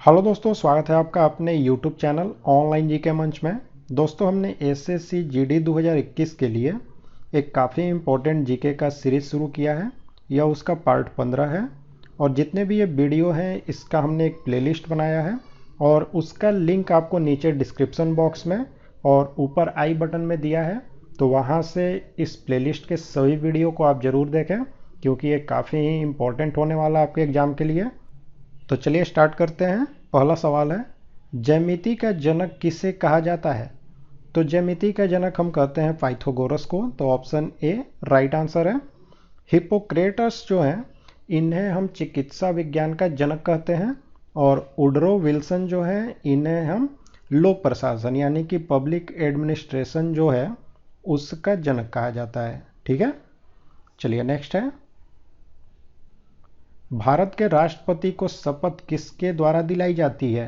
Hello दोस्तों, स्वागत है आपका अपने YouTube चैनल ऑनलाइन जीके मंच में। दोस्तों, हमने एसएससी जीडी 2021 के लिए एक काफ़ी इम्पोर्टेंट जीके का सीरीज़ शुरू किया है। यह उसका पार्ट 15 है और जितने भी ये वीडियो हैं इसका हमने एक प्लेलिस्ट बनाया है और उसका लिंक आपको नीचे डिस्क्रिप्शन बॉक्स में और ऊपर आई बटन में दिया है। तो वहाँ से इस प्लेलिस्ट के सभी वीडियो को आप ज़रूर देखें क्योंकि ये काफ़ी ही इम्पोर्टेंट होने वाला है आपके एग्ज़ाम के लिए। तो चलिए स्टार्ट करते हैं। पहला सवाल है, ज्यामिति का जनक किसे कहा जाता है? तो ज्यामिति का जनक हम कहते हैं पाइथागोरस को। तो ऑप्शन ए राइट आंसर है। हिप्पोक्रेटस जो हैं इन्हें हम चिकित्सा विज्ञान का जनक कहते हैं और वुडरो विल्सन जो है इन्हें हम लोक प्रशासन यानी कि पब्लिक एडमिनिस्ट्रेशन जो है उसका जनक कहा जाता है। ठीक है, चलिए नेक्स्ट है, भारत के राष्ट्रपति को शपथ किसके द्वारा दिलाई जाती है?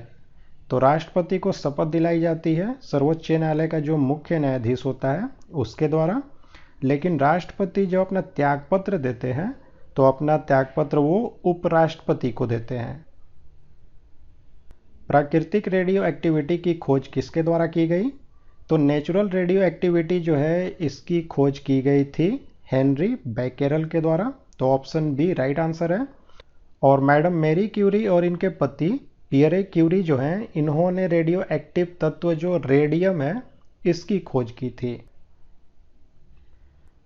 तो राष्ट्रपति को शपथ दिलाई जाती है सर्वोच्च न्यायालय का जो मुख्य न्यायाधीश होता है उसके द्वारा। लेकिन राष्ट्रपति जब अपना त्यागपत्र देते हैं तो अपना त्यागपत्र वो उपराष्ट्रपति को देते हैं। प्राकृतिक रेडियो एक्टिविटी की खोज किसके द्वारा की गई? तो नेचुरल रेडियो एक्टिविटी जो है इसकी खोज की गई थी हेनरी बैकेरल के द्वारा। तो ऑप्शन बी राइट आंसर है। और मैडम मैरी क्यूरी और इनके पति पियरे क्यूरी जो हैं इन्होंने रेडियो एक्टिव तत्व जो रेडियम है इसकी खोज की थी।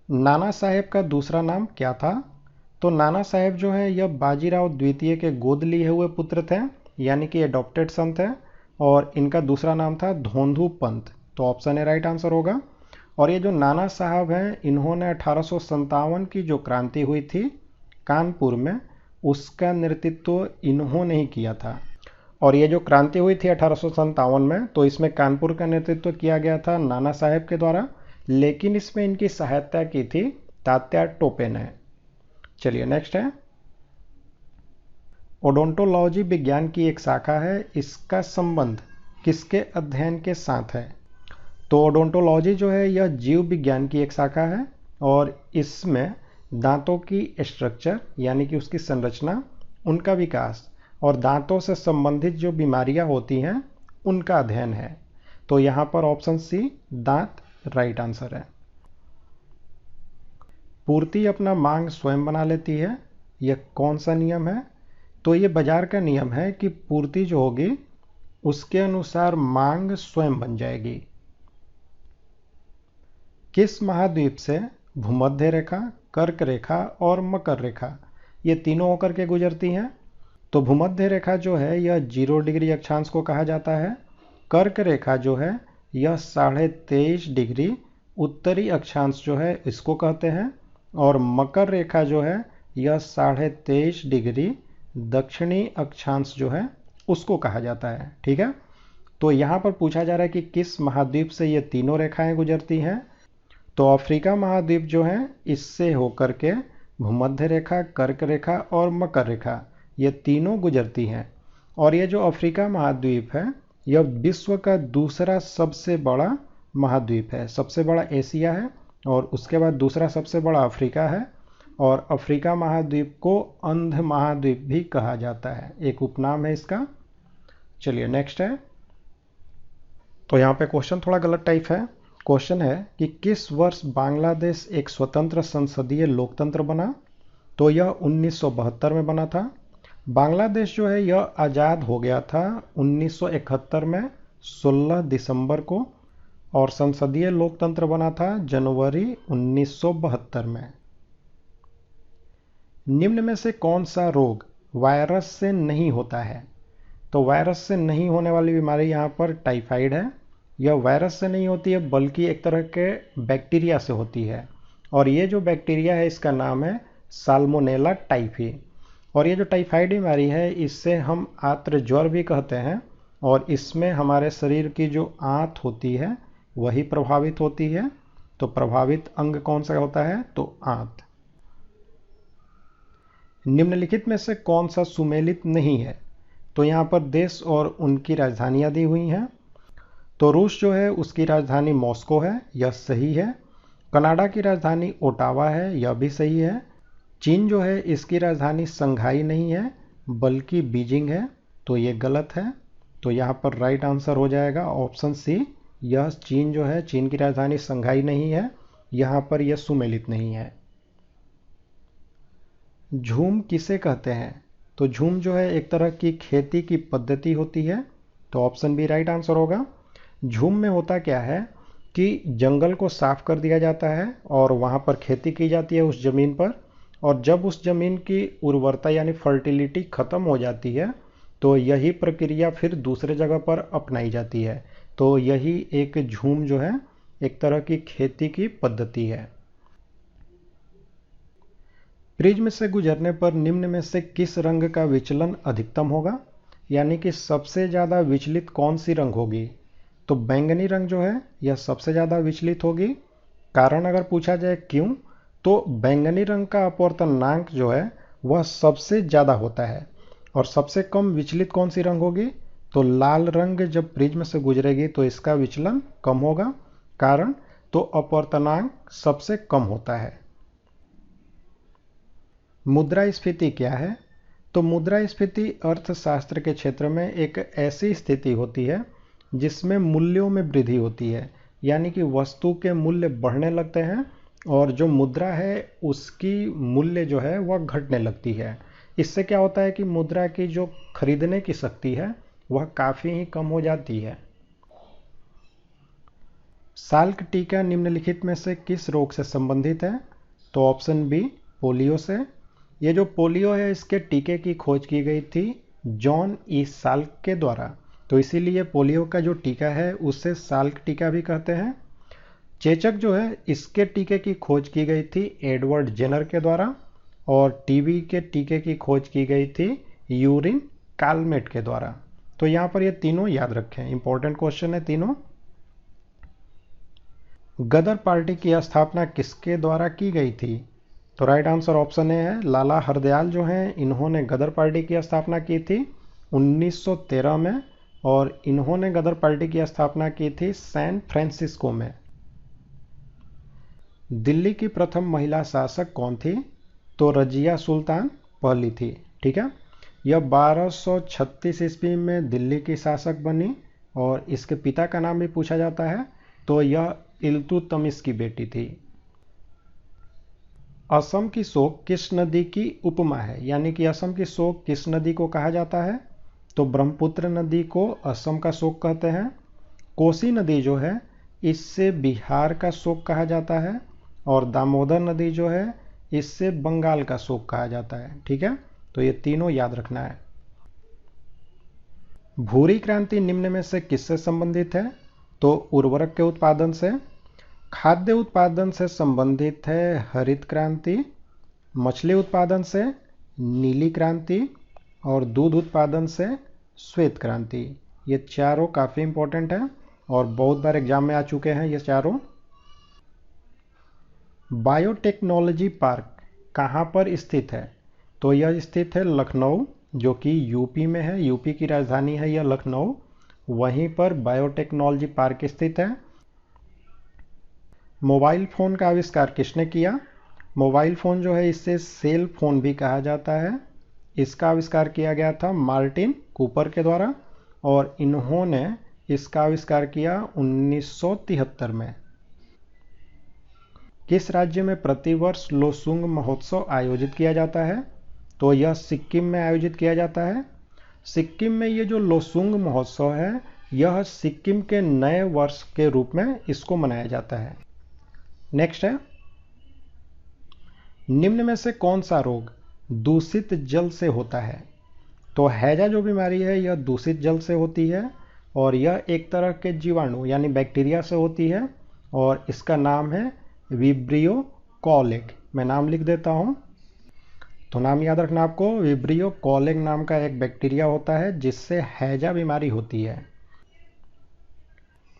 नाना साहेब का दूसरा नाम क्या था? तो नाना साहेब जो है यह बाजीराव द्वितीय के गोद लिए हुए पुत्र थे यानी कि एडॉप्टेड सन थे और इनका दूसरा नाम था धोंधू पंत। तो ऑप्शन ए राइट आंसर होगा। और ये जो नाना साहब हैं इन्होंने 1857 की जो क्रांति हुई थी कानपुर में उसका नेतृत्व इन्होंने ही किया था। और ये जो क्रांति हुई थी 1857 में तो इसमें कानपुर का नेतृत्व किया गया था नाना साहेब के द्वारा, लेकिन इसमें इनकी सहायता की थी तात्या टोपे ने। चलिए नेक्स्ट है, ओडोंटोलॉजी विज्ञान की एक शाखा है, इसका संबंध किसके अध्ययन के साथ है? तो ओडोंटोलॉजी जो है यह जीव विज्ञान की एक शाखा है और इसमें दांतों की स्ट्रक्चर यानी कि उसकी संरचना, उनका विकास और दांतों से संबंधित जो बीमारियां होती हैं उनका अध्ययन है। तो यहाँ पर ऑप्शन सी दांत राइट आंसर है। पूर्ति अपना मांग स्वयं बना लेती है, यह कौन सा नियम है? तो ये बाजार का नियम है कि पूर्ति जो होगी उसके अनुसार मांग स्वयं बन जाएगी। किस महाद्वीप से भूमध्य रेखा, कर्क रेखा और मकर रेखा ये तीनों होकर के गुजरती हैं? तो भूमध्य रेखा जो है यह 0 डिग्री अक्षांश को कहा जाता है। कर्क रेखा जो है यह 23.5 डिग्री उत्तरी अक्षांश जो है इसको कहते हैं और मकर रेखा जो है यह 23.5 डिग्री दक्षिणी अक्षांश जो है उसको कहा जाता है। ठीक है, तो यहाँ पर पूछा जा रहा है कि किस महाद्वीप से ये तीनों रेखाएं गुजरती हैं? तो अफ्रीका महाद्वीप जो है इससे होकर के भूमध्य रेखा, कर्क रेखा और मकर रेखा ये तीनों गुजरती हैं। और ये जो अफ्रीका महाद्वीप है यह विश्व का दूसरा सबसे बड़ा महाद्वीप है। सबसे बड़ा एशिया है और उसके बाद दूसरा सबसे बड़ा अफ्रीका है और अफ्रीका महाद्वीप को अंध महाद्वीप भी कहा जाता है, एक उपनाम है इसका। चलिए नेक्स्ट है, तो यहाँ पे क्वेश्चन थोड़ा गलत टाइप है। क्वेश्चन है कि किस वर्ष बांग्लादेश एक स्वतंत्र संसदीय लोकतंत्र बना? तो यह 1972 में बना था। बांग्लादेश जो है यह आज़ाद हो गया था 1971 में 16 दिसंबर को और संसदीय लोकतंत्र बना था जनवरी 1972 में। निम्न में से कौन सा रोग वायरस से नहीं होता है? तो वायरस से नहीं होने वाली बीमारी यहाँ पर टाइफाइड है। यह वायरस से नहीं होती है बल्कि एक तरह के बैक्टीरिया से होती है और ये जो बैक्टीरिया है इसका नाम है साल्मोनेला टाइफी। और ये जो टाइफाइड बीमारी है इससे हम आर्द्र ज्वर भी कहते हैं और इसमें हमारे शरीर की जो आंत होती है वही प्रभावित होती है। तो प्रभावित अंग कौन सा होता है? तो आंत। निम्नलिखित में से कौन सा सुमेलित नहीं है? तो यहाँ पर देश और उनकी राजधानियाँ दी हुई हैं। तो रूस जो है उसकी राजधानी मॉस्को है, यह सही है। कनाडा की राजधानी ओटावा है, यह भी सही है। चीन जो है इसकी राजधानी संघाई नहीं है बल्कि बीजिंग है, तो ये गलत है। तो यहाँ पर राइट आंसर हो जाएगा ऑप्शन सी। यह चीन जो है, चीन की राजधानी संघाई नहीं है, यहाँ पर यह सुमेलित नहीं है। झूम किसे कहते हैं? तो झूम जो है एक तरह की खेती की पद्धति होती है, तो ऑप्शन बी राइट आंसर होगा। झूम में होता क्या है कि जंगल को साफ कर दिया जाता है और वहाँ पर खेती की जाती है उस ज़मीन पर, और जब उस ज़मीन की उर्वरता यानी फर्टिलिटी ख़त्म हो जाती है तो यही प्रक्रिया फिर दूसरे जगह पर अपनाई जाती है। तो यही एक झूम जो है एक तरह की खेती की पद्धति है। प्रिज्म से गुजरने पर निम्न में से किस रंग का विचलन अधिकतम होगा, यानी कि सबसे ज़्यादा विचलित कौन सी रंग होगी? तो बैंगनी रंग जो है यह सबसे ज़्यादा विचलित होगी। कारण अगर पूछा जाए क्यों, तो बैंगनी रंग का अपवर्तनांक जो है वह सबसे ज़्यादा होता है। और सबसे कम विचलित कौन सी रंग होगी? तो लाल रंग जब प्रिज्म से गुजरेगी तो इसका विचलन कम होगा। कारण, तो अपवर्तनांक सबसे कम होता है। मुद्रास्फीति क्या है? तो मुद्रास्फीति अर्थशास्त्र के क्षेत्र में एक ऐसी स्थिति होती है जिसमें मूल्यों में वृद्धि होती है, यानी कि वस्तु के मूल्य बढ़ने लगते हैं और जो मुद्रा है उसकी मूल्य जो है वह घटने लगती है। इससे क्या होता है कि मुद्रा की जो खरीदने की शक्ति है वह काफ़ी ही कम हो जाती है। साल्क टीका निम्नलिखित में से किस रोग से संबंधित है? तो ऑप्शन बी पोलियो से। ये जो पोलियो है इसके टीके की खोज की गई थी जॉन ई साल्क के द्वारा, तो इसीलिए पोलियो का जो टीका है उसे साल्क टीका भी कहते हैं। चेचक जो है इसके टीके की खोज की गई थी एडवर्ड जेनर के द्वारा, और टीबी के टीके की खोज की गई थी यूरिन कालमेट के द्वारा। तो यहाँ पर ये तीनों याद रखें, इंपॉर्टेंट क्वेश्चन है तीनों। गदर पार्टी की स्थापना किसके द्वारा की गई थी? तो राइट आंसर ऑप्शन ए है लाला हरदयाल जो हैं इन्होंने गदर पार्टी की स्थापना की थी 1913 में, और इन्होंने गदर पार्टी की स्थापना की थी सैन फ्रांसिस्को में। दिल्ली की प्रथम महिला शासक कौन थी? तो रजिया सुल्तान पहली थी। ठीक है, यह 1236 ईस्वी में दिल्ली की शासक बनी और इसके पिता का नाम भी पूछा जाता है, तो यह इल्तुतमिश की बेटी थी। असम की शोक किस नदी की उपमा है, यानी कि असम की शोक किस नदी को कहा जाता है? तो ब्रह्मपुत्र नदी को असम का शोक कहते हैं। कोसी नदी जो है इससे बिहार का शोक कहा जाता है, और दामोदर नदी जो है इससे बंगाल का शोक कहा जाता है। ठीक है, तो ये तीनों याद रखना है। भूरी क्रांति निम्न में से किससे संबंधित है? तो उर्वरक के उत्पादन से। खाद्य उत्पादन से संबंधित है हरित क्रांति, मछली उत्पादन से नीली क्रांति, और दूध उत्पादन से श्वेत क्रांति। ये चारों काफ़ी इंपॉर्टेंट है और बहुत बार एग्जाम में आ चुके हैं ये चारों। बायोटेक्नोलॉजी पार्क कहाँ पर स्थित है? तो यह स्थित है लखनऊ, जो कि यूपी में है, यूपी की राजधानी है यह लखनऊ। वहीं पर बायोटेक्नोलॉजी पार्क स्थित है। मोबाइल फ़ोन का आविष्कार किसने किया? मोबाइल फ़ोन जो है इसे सेल फ़ोन भी कहा जाता है। इसका आविष्कार किया गया था मार्टिन कूपर के द्वारा, और इन्होंने इसका आविष्कार किया 1973 में। किस राज्य में प्रतिवर्ष लोसुंग महोत्सव आयोजित किया जाता है? तो यह सिक्किम में आयोजित किया जाता है। सिक्किम में ये जो लोसुंग महोत्सव है यह सिक्किम के नए वर्ष के रूप में इसको मनाया जाता है। नेक्स्ट है, निम्न में से कौन सा रोग दूषित जल से होता है? तो हैजा जो बीमारी है यह दूषित जल से होती है, और यह एक तरह के जीवाणु यानी बैक्टीरिया से होती है, और इसका नाम है विब्रियो कॉलेग। मैं नाम लिख देता हूँ, तो नाम याद रखना आपको। विब्रियो कॉलेग नाम का एक बैक्टीरिया होता है जिससे हैजा बीमारी होती है।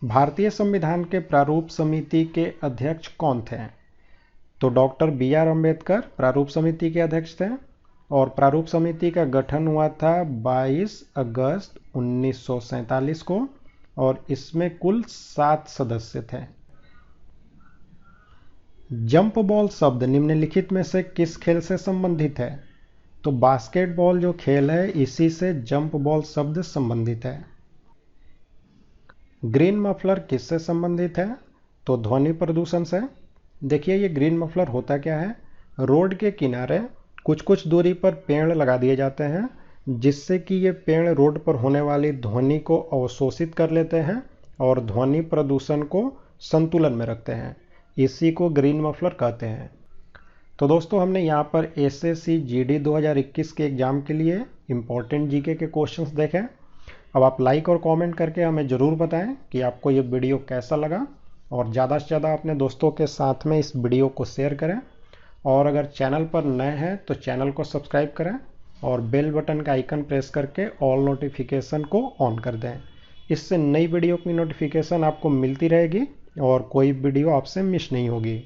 भारतीय संविधान के प्रारूप समिति के अध्यक्ष कौन थे? तो डॉक्टर बी.आर. अम्बेडकर प्रारूप समिति के अध्यक्ष थे, और प्रारूप समिति का गठन हुआ था 22 अगस्त 1947 को, और इसमें कुल 7 सदस्य थे। जंप बॉल शब्द निम्नलिखित में से किस खेल से संबंधित है? तो बास्केटबॉल जो खेल है इसी से जंप बॉल शब्द संबंधित है। ग्रीन मफलर किससे संबंधित है? तो ध्वनि प्रदूषण से। देखिए ये ग्रीन मफलर होता क्या है, रोड के किनारे कुछ कुछ दूरी पर पेड़ लगा दिए जाते हैं जिससे कि ये पेड़ रोड पर होने वाली ध्वनि को अवशोषित कर लेते हैं और ध्वनि प्रदूषण को संतुलन में रखते हैं। इसी को ग्रीन मफलर कहते हैं। तो दोस्तों हमने यहाँ पर एसएससी जीडी 2021 के एग्ज़ाम के लिए इम्पोर्टेंट जीके के क्वेश्चंस देखे। अब आप लाइक और कमेंट करके हमें ज़रूर बताएं कि आपको ये वीडियो कैसा लगा, और ज़्यादा से ज़्यादा अपने दोस्तों के साथ में इस वीडियो को शेयर करें। और अगर चैनल पर नए हैं तो चैनल को सब्सक्राइब करें और बेल बटन का आइकन प्रेस करके ऑल नोटिफिकेशन को ऑन कर दें। इससे नई वीडियो की नोटिफिकेशन आपको मिलती रहेगी और कोई वीडियो आपसे मिस नहीं होगी।